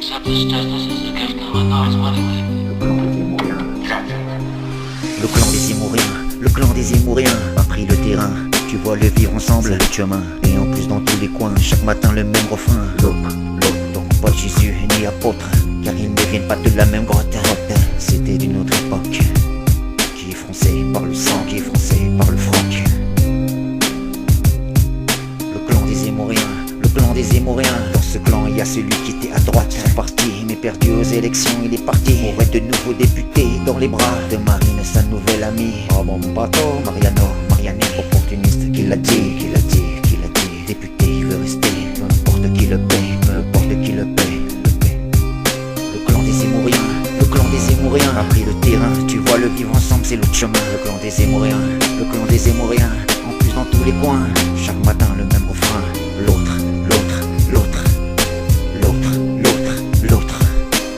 Le clan des Zémouriens, le clan des Zémouriens a pris le terrain. Tu vois le vivre ensemble, le chemin. Et en plus dans tous les coins, chaque matin le même refrain. L'aube, donc pas de Jésus ni apôtre, car ils ne viennent pas de la même grotte. C'était d'une autre époque, qui est froncée par le sang, qui est froncée par le froc. Le clan des Zémouriens, le clan des Zémouriens. Dans ce clan il y a celui qui était à droite, parti mais perdu aux élections. Il est parti pour être de nouveau député dans les bras de Marine, sa nouvelle amie. Oh mon bateau, Mariano, opportuniste, qui l'a dit, député il veut rester, peu importe qui le paie, peu importe qui le paie. Le clan des Zémouriens, le clan des Zémouriens a pris le terrain. Tu vois le vivre ensemble c'est l'autre chemin. Le clan des Zémouriens, le clan des Zémouriens. En plus dans tous les coins, chaque matin le même refrain. L'autre,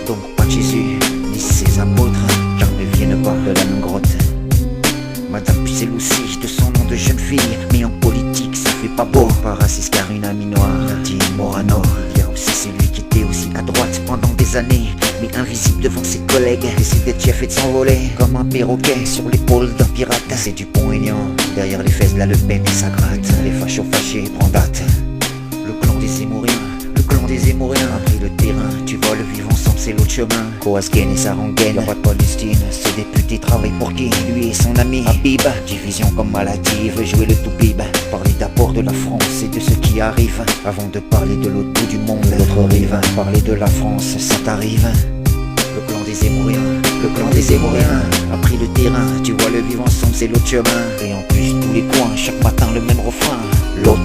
donc pas de Jésus ni ses apôtres, car ne viennent pas de la même grotte. Madame Pucelle aussi, de son nom de jeune fille, mais en politique ça fait pas beau. Pas raciste car une amie noire, Nadine Morano. Il y a aussi celui qui était aussi à droite pendant des années, mais invisible devant ses collègues, décide d'être chef et de s'envoler comme un perroquet sur l'épaule d'un pirate. C'est Dupont-Aignan, derrière les fesses de la Le Pen et ça gratte. Les fachos fâchés prend date. Le clan des Zémouriens, le clan des Zémouriens a pris le terrain. Tu vois le vivre ensemble c'est l'autre chemin. Coasquen et sa rengaine, le roi de Palestine. Ce député travaille pour qui? Lui et son ami Habib. Division comme maladie, veut jouer le toupib. Parler d'abord de la France et de ce qui arrive, avant de parler de l'autre bout du monde, l'autre rive. Parler de la France, ça t'arrive. Le clan des Zémouriens, le clan des Zémouriens a pris le terrain. Tu vois le vivre ensemble c'est l'autre chemin. Et en plus tous les coins, chaque matin le même refrain. L'autre.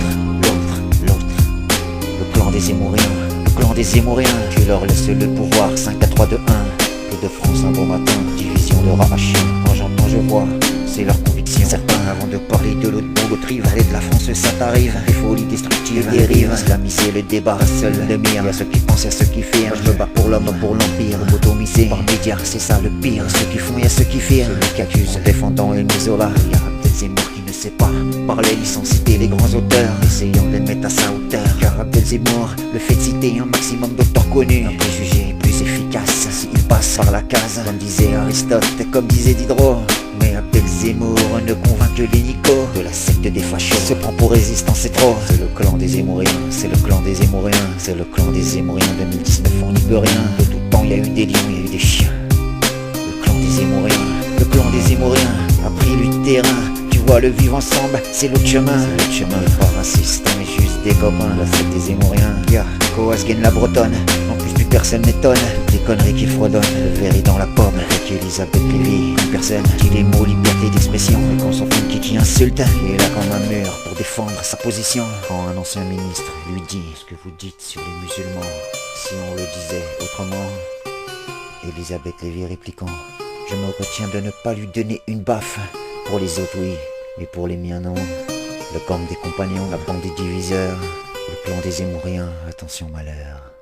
Le clan des Zémouriens, le clan des Zémouriens. Tu leur laisses le pouvoir, 5 à 3 de 1. Peu de France un bon matin, division de Rahachim. Quand j'entends je vois, c'est leur conviction. Certains avant de parler de l'autre bout, l'autre rive, parler de la France ça t'arrive. Les folies destructives dérivent, islamiser le débat, seul le mire. Y'a ceux qui pensent, y'a ceux qui firent. Je me bats pour l'homme, pour l'empire. Lobotomisé par médias, c'est ça le pire. Ceux qui font, y'a ceux qui firent. Celui qui accuse, en défendant El Mizola. Y'a Abdel Zemmour qui ne sait pas parler sans citer les grands auteurs, essayant de les mettre à sa hauteur. Car Abdel Zemmour, le fait de citer un maximum d'auteurs connus, un préjugé plus efficace s'il passe par la case. Comme disait Aristote, comme disait Diderot. Mais Abdel Zemmour ne convainc que les Nico de la secte des fachos, se prend pour résistant, c'est trop. C'est le clan des Zémouriens, c'est le clan des Zémouriens, c'est le clan des Zémouriens. 2019 on n'y peut rien. De tout temps il y a eu des lions, il y a eu des chiens. Le clan des Zémouriens, le clan des Zémouriens a pris le terrain. Tu vois le vivre ensemble, c'est l'autre chemin. C'est l'autre chemin, pas raciste, mais juste des copains. La fête des Zémouriens, y'a Coasquen la bretonne. En plus plus personne n'étonne, toutes les conneries qu'il fredonne. Le verre est dans la pomme, avec Elisabeth Lévy. Plus personne dit les mots liberté d'expression. Et quand son fils qui insulte, il est là comme un mur pour défendre sa position. Quand un ancien ministre lui dit ce que vous dites sur les musulmans, si on le disait autrement, Elisabeth Lévy répliquant: je me retiens de ne pas lui donner une baffe. Pour les autres oui, mais pour les miens non. Le gang des compagnons, la bande des diviseurs, le clan des Zémouriens, attention malheur.